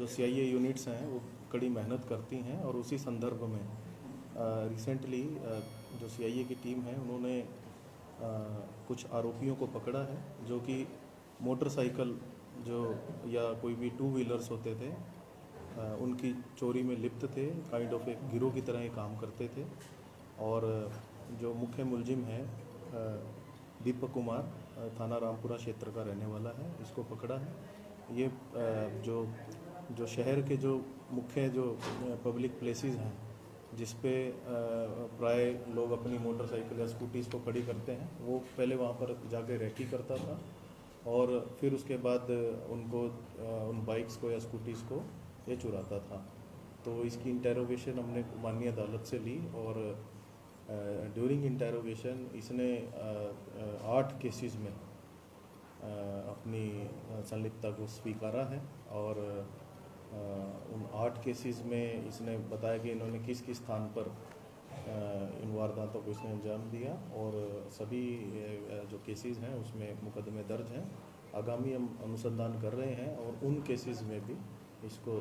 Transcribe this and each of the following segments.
जो CIA units हैं वो कड़ी मेहनत करती हैं और उसी संदर्भ में रिसेंटली जो सीआईए की टीम है उन्होंने कुछ आरोपियों को पकड़ा है जो कि मोटरसाइकिल जो या कोई भी टू व्हीलर्स होते थे उनकी चोरी में लिप्त थे। काइंड ऑफ एक गिरोह की तरह ये काम करते थे। और जो मुख्य मुलजिम है दीपक कुमार थाना रामपुरा क्षेत्र का रहने वाला है, इसको पकड़ा है। ये जो शहर के जो मुख्य जो पब्लिक प्लेसेस हैं जिस पे प्राय लोग अपनी मोटरसाइकिल या स्कूटीज़ को खड़ी करते हैं, वो पहले वहाँ पर जाके रेकी करता था और फिर उसके बाद उनको उन बाइक्स को या स्कूटीज़ को ये चुराता था। तो इसकी इंटेरोगेशन हमने माननीय अदालत से ली और ड्यूरिंग इंटेरोगेशन इसने 8 केसेस में अपनी संलिप्तता को स्वीकारा है और उन 8 केसेस में इसने बताया कि इन्होंने किस किस स्थान पर इन वारदातों को इसने अंजाम दिया और सभी जो केसेस हैं उसमें मुकदमे दर्ज हैं। आगामी हम अनुसंधान कर रहे हैं और उन केसेस में भी इसको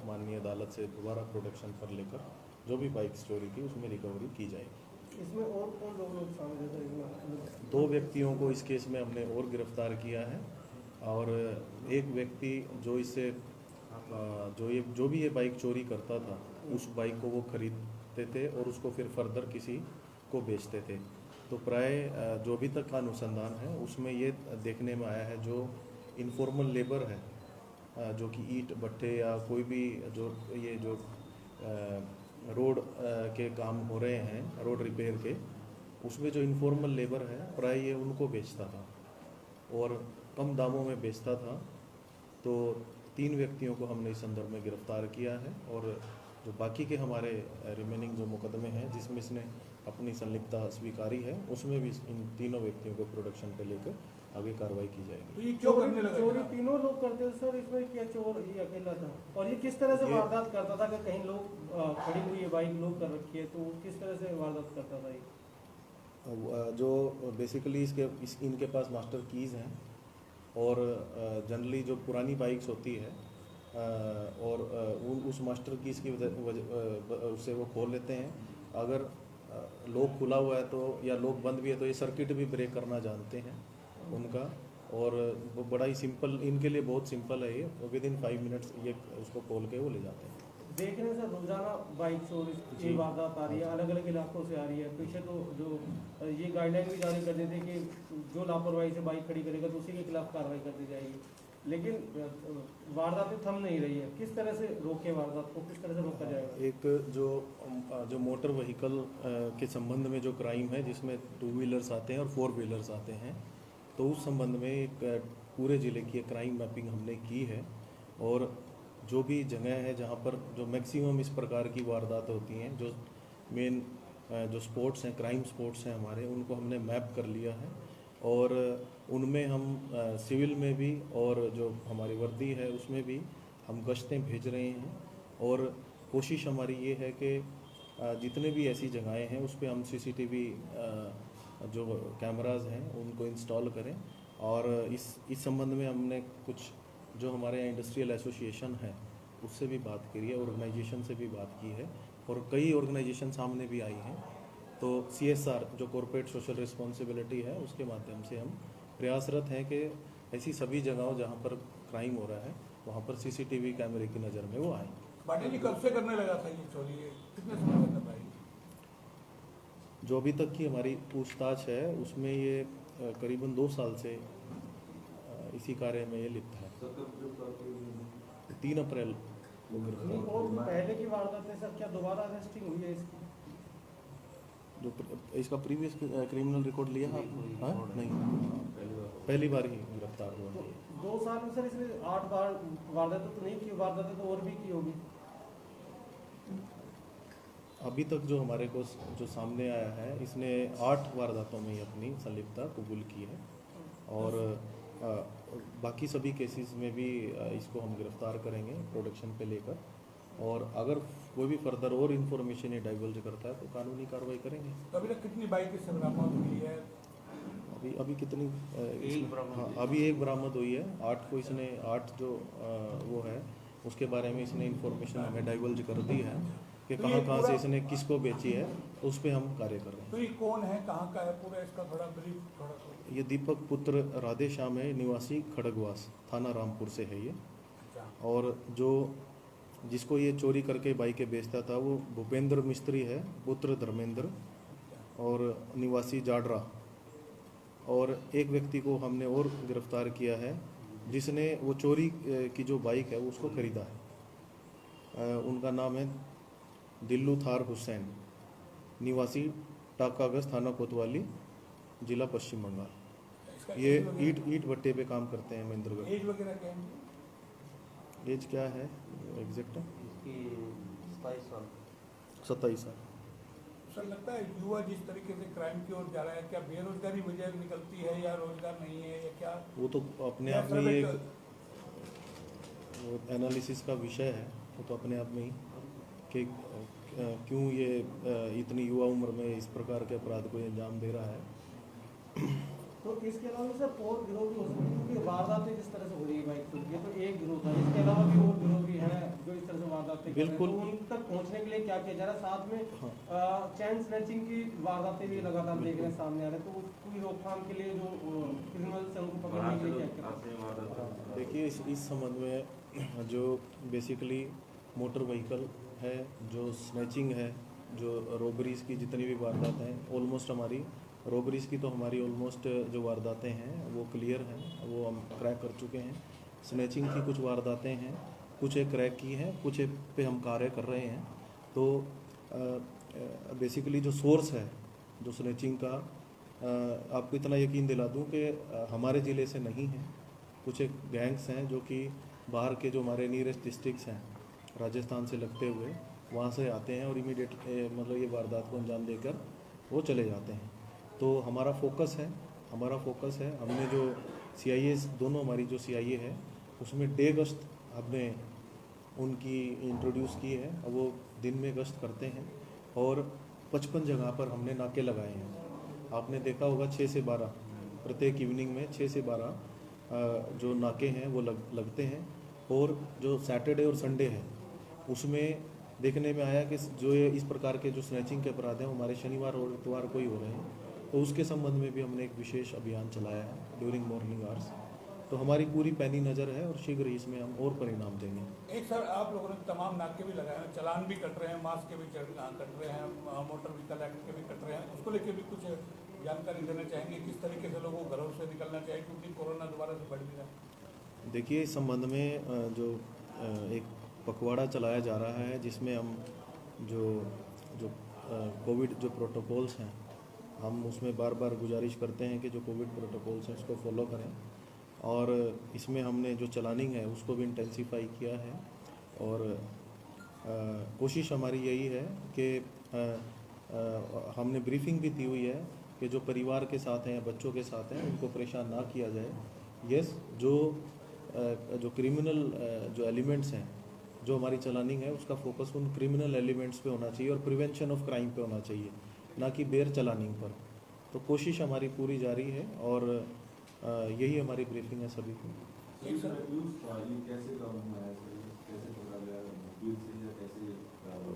माननीय अदालत से दोबारा प्रोडक्शन पर लेकर जो भी बाइक्स चोरी की उसमें रिकवरी की जाएगी। इसमें और कौन लोग शामिल हैं? 2 व्यक्तियों को इस केस में हमने और गिरफ्तार किया है और एक व्यक्ति जो इससे जो भी ये बाइक चोरी करता था उस बाइक को वो खरीदते थे और उसको फिर फर्दर किसी को बेचते थे। तो प्राय जो भी तक का अनुसंधान है उसमें ये देखने में आया है जो इनफॉर्मल लेबर है जो कि ईंट भट्टे या कोई भी जो रोड के काम हो रहे हैं, रोड रिपेयर के, उसमें जो इनफॉर्मल लेबर है प्राय ये उनको बेचता था और कम दामों में बेचता था। तो 3 व्यक्तियों को हमने इस संदर्भ में गिरफ्तार किया है और जो बाकी के हमारे रिमेनिंग जो मुकदमे हैं जिसमें इसने अपनी संलिप्तता स्वीकारी है उसमें भी इन तीनों व्यक्तियों को प्रोडक्शन पे लेकर आगे कार्रवाई की जाएगी। तो ये क्यों करने लगा? चोरी तीनों लोग करते थे सर, इसमें क्या चोर ये अकेला था? और ये किस तरह से वारदात करता था कि कहीं लोग खड़ी हुई है बाइक लोग कर रखी है, तो किस तरह से वारदात करता था ये? जो बेसिकली इनके पास मास्टर कीज़ हैं और जनरली जो पुरानी बाइक्स होती है और उस मास्टर कीज़ की वजह उससे वो खोल लेते हैं। अगर लॉक खुला हुआ है तो या लॉक बंद भी है तो ये सर्किट भी ब्रेक करना जानते हैं उनका। और वो बड़ा ही सिंपल, इनके लिए बहुत सिंपल है ये, विदिन 5 मिनट्स ये उसको खोल के वो ले जाते हैं। देखने से रोजाना बाइक चोरी की वारदात आ रही है, अलग अलग इलाकों से आ रही है। पीछे तो जो ये गाइडलाइन भी जारी कर देते कि जो लापरवाही से बाइक खड़ी करेगा तो उसी के खिलाफ कार्रवाई कर दी जाएगी, लेकिन वारदातें थम नहीं रही है। किस तरह से रोके वारदात को, किस तरह से रोका जाएगा? एक जो मोटर व्हीकल के संबंध में जो क्राइम है जिसमें 2 व्हीलर्स आते हैं और 4 व्हीलर्स आते हैं, तो उस संबंध में एक पूरे ज़िले की क्राइम मैपिंग हमने की है और जो भी जगह है जहाँ पर जो मैक्सिमम इस प्रकार की वारदात होती हैं, जो मेन जो स्पॉट्स हैं, क्राइम स्पॉट्स हैं हमारे, उनको हमने मैप कर लिया है और उनमें हम सिविल में भी और जो हमारी वर्दी है उसमें भी हम गश्तें भेज रहे हैं। और कोशिश हमारी ये है कि जितने भी ऐसी जगहें हैं उस पर हम CCTV जो कैमराज हैं उनको इंस्टॉल करें। और इस संबंध में हमने कुछ जो हमारे यहाँ इंडस्ट्रियल एसोसिएशन है उससे भी बात करी है, ऑर्गेनाइजेशन से भी बात की है और कई ऑर्गेनाइजेशन सामने भी आई हैं। तो CSR जो कॉर्पोरेट सोशल रिस्पॉन्सिबिलिटी है उसके माध्यम से हम प्रयासरत हैं कि ऐसी सभी जगहों जहाँ पर क्राइम हो रहा है वहाँ पर CCTV कैमरे की नज़र में वो आए। बाटी जी कब से करने लगा था ये चोरी, कितने समय करना पाएगी? जो अभी तक की हमारी पूछताछ है उसमें ये करीबन 2 साल से इसी कार्य में ये लिप्त है। 3 अप्रैल को गिरफ्तार। और पहले की वारदातें सर क्या दोबारा अरेस्टिंग हुई है इसकी? जो इसका प्रीवियस क्रिमिनल रिकॉर्ड लिया है? हाँ नहीं, पहली बार ही गिरफ्तार हुआ। तो 2 साल में सर इसने 8 बार वारदातें तो नहीं की, वारदातें तो और भी की होगी। अभी तक जो हमारे को जो सामने आया है इसने 8 वारदातों में ही अपनी संलिप्तता कबूल की है और बाकी सभी केसेस में भी इसको हम गिरफ्तार करेंगे प्रोडक्शन पे लेकर। और अगर कोई भी फर्दर और इन्फॉर्मेशन ये डाइवर्ज करता है तो कानूनी कार्रवाई करेंगे। तो अभी तक कितनी बाइक की बरामद हुई है? अभी कितनी? हाँ, अभी 1 बरामद हुई है। 8 को इसने 8 जो वो है उसके बारे में इसने इन्फॉर्मेशन हमें डाइवल्ज कर दी है कि तो कहाँ ये कहाँ से पूरा- इसने किसको बेची है, तो उस पर हम कार्य कर रहे हैं। तो ये कौन है, कहाँ का है, पूरा इसका थोड़ा ब्रीफ थोड़ा सा। ये दीपक पुत्र राधे श्याम है, निवासी खड़गवास, थाना रामपुर से है ये। अच्छा, और जो जिसको ये चोरी करके बाइकें बेचता था वो भूपेंद्र मिस्त्री है, पुत्र धर्मेंद्र, और निवासी जाडरा। और एक व्यक्ति को हमने और गिरफ्तार किया है जिसने वो चोरी की जो बाइक है उसको खरीदा है। उनका नाम है दिल्लू थार हुसैन, निवासी टाकागज, थाना कोतवाली, जिला पश्चिम बंगाल। इसका ये एज वगैरह- ईट भट्टे पे काम करते हैं महेंद्रगढ़। एज वगैरह क्या है इनकी? एज क्या है एग्जैक्ट? इसकी 27 साल। 27 साल। सर लगता है युवा जिस तरीके से क्राइम की ओर जा रहा है, क्या बेरोजगारी वजह निकलती है या रोजगार नहीं है या क्या? वो तो अपने या आप में सब ये एक- एनालिसिस का विषय है, वो तो अपने आप में ही कि क्यों ये इतनी युवा उम्र में इस प्रकार के अपराध को अंजाम दे रहा है। तो इसके अलावा सर और गिरोह भी हो सकते हैं, क्योंकि वारदातें जिस तरह से हो रही है बाइक चोरी, ये तो एक गिरोह था, इसके अलावा भी और गिरोह भी है जो इस तरह से वारदातें कर रहे हैं। बिल्कुल। तो उन तक पहुंचने के लिए क्या किया जा रहा है? साथ में हाँ। चैन स्नैचिंग की वारदातें भी लगातार देख रहे हैं सामने आ रहे हैं, तो उसकी रोकथाम के लिए जो क्रिमिनल्स हैं उनको पकड़ने के लिए क्या क्या? देखिए इस संबंध में जो बेसिकली मोटर व्हीकल है, जो स्नैचिंग है, जो रॉबरीज की जितनी भी वारदातें हैं, ऑलमोस्ट हमारी रॉबरीज की तो हमारी ऑलमोस्ट जो वारदातें हैं वो क्लियर हैं, वो हम क्रैक कर चुके हैं। स्नैचिंग की कुछ वारदातें हैं, कुछ एक क्रैक की हैं, कुछ एक पे हम कार्य कर रहे हैं। तो बेसिकली जो सोर्स है जो स्नैचिंग का, आपको इतना यकीन दिला दूं कि हमारे ज़िले से नहीं है। कुछ एक गैंग्स हैं जो कि बाहर के जो हमारे नियरेस्ट डिस्ट्रिक्ट्स हैं राजस्थान से लगते हुए, वहाँ से आते हैं और इमीडिएट मतलब ये वारदात को अंजाम देकर वो चले जाते हैं। तो हमारा फोकस है हमने जो CIA दोनों हमारी जो CIA है उसमें डे गश्त हमने उनकी इंट्रोड्यूस की है। अब वो दिन में गश्त करते हैं और 55 जगह पर हमने नाके लगाए हैं। आपने देखा होगा 6 से 12 प्रत्येक इवनिंग में 6 से 12 जो नाके हैं वो लगते हैं। और जो सैटरडे और संडे है उसमें देखने में आया कि जो ये इस प्रकार के जो स्नैचिंग के अपराध हैं वो हमारे शनिवार और इतवार को ही हो रहे हैं। तो उसके संबंध में भी हमने एक विशेष अभियान चलाया है ड्यूरिंग मॉर्निंग आवर्स। तो हमारी पूरी पैनी नज़र है और शीघ्र ही इसमें हम और परिणाम देंगे। एक सर, आप लोगों ने तमाम नाके भी लगाए हैं, चालान भी कट रहे हैं, मास्क के भी कट रहे हैं, मोटर व्हीकल एक्ट के भी कट रहे हैं, उसको लेके भी कुछ जानकारी देना चाहेंगे? किस तरीके से लोगों को घरों से निकलना चाहिए क्योंकि कोरोना दोबारा से बढ़ भी रहा है? देखिए इस संबंध में जो एक पखवाड़ा चलाया जा रहा है जिसमें हम जो कोविड जो प्रोटोकॉल्स हैं हम उसमें बार बार गुजारिश करते हैं कि जो कोविड प्रोटोकॉल्स हैं उसको फॉलो करें। और इसमें हमने जो चलानिंग है उसको भी इंटेंसिफाई किया है। और कोशिश हमारी यही है कि हमने ब्रीफिंग भी दी हुई है कि जो परिवार के साथ हैं, बच्चों के साथ हैं, उनको परेशान ना किया जाए। यस, जो क्रिमिनल जो एलिमेंट्स हैं, जो हमारी चलानिंग है उसका फोकस उन क्रिमिनल एलिमेंट्स पे होना चाहिए और प्रिवेंशन ऑफ क्राइम पे होना चाहिए, ना कि बेर चलानिंग पर। तो कोशिश हमारी पूरी जारी है और यही हमारी ब्रीफिंग है सभी को। एक सर,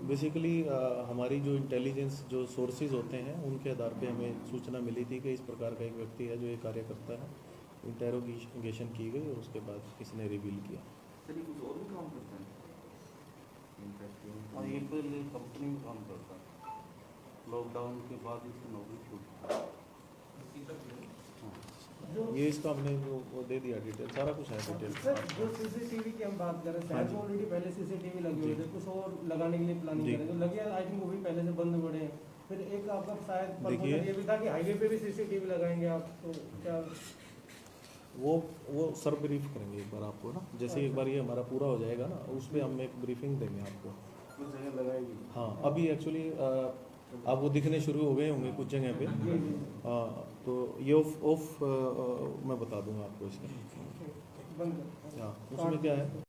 बेसिकली हमारी जो इंटेलिजेंस जो सोर्सेज होते हैं उनके आधार पे हमें सूचना मिली थी कि इस प्रकार का एक व्यक्ति है जो ये कार्य करता है। इंटेरोगेशन की गई और उसके बाद किसने रिवील किया। सर ये कुछ और भी काम करता है? और ये पहले कंपनी में काम करता है, लॉकडाउन के बाद इसकी नौकरी छूट ये इसका हमने वो दे दिया डिटेल, सारा कुछ है डिटेल। सर जो CCTV की हम बात कर रहे हैं, हाँ शायद जी। ऑलरेडी पहले CCTV लगे हुए जी। थे, कुछ और लगाने के लिए प्लानिंग जी। कर रहे हैं, जो लगे आई थिंक वो भी पहले से बंद पड़े हैं। फिर एक आपका शायद देखिए- प्रपोजल ये भी था कि हाईवे पे भी CCTV लगाएंगे आप, तो क्या? वो सर ब्रीफ करेंगे एक बार आपको ना, जैसे एक बार ये हमारा पूरा हो जाएगा ना उस पर हम एक ब्रीफिंग देंगे आपको। कुछ जगह लगाएगी। हाँ, अभी एक्चुअली अब वो दिखने शुरू हो गए होंगे कुछ जगह पे। जी जी तो ये ऑफ मैं बता दूंगा आपको इसका। बंद कर। हाँ, उसमें क्या है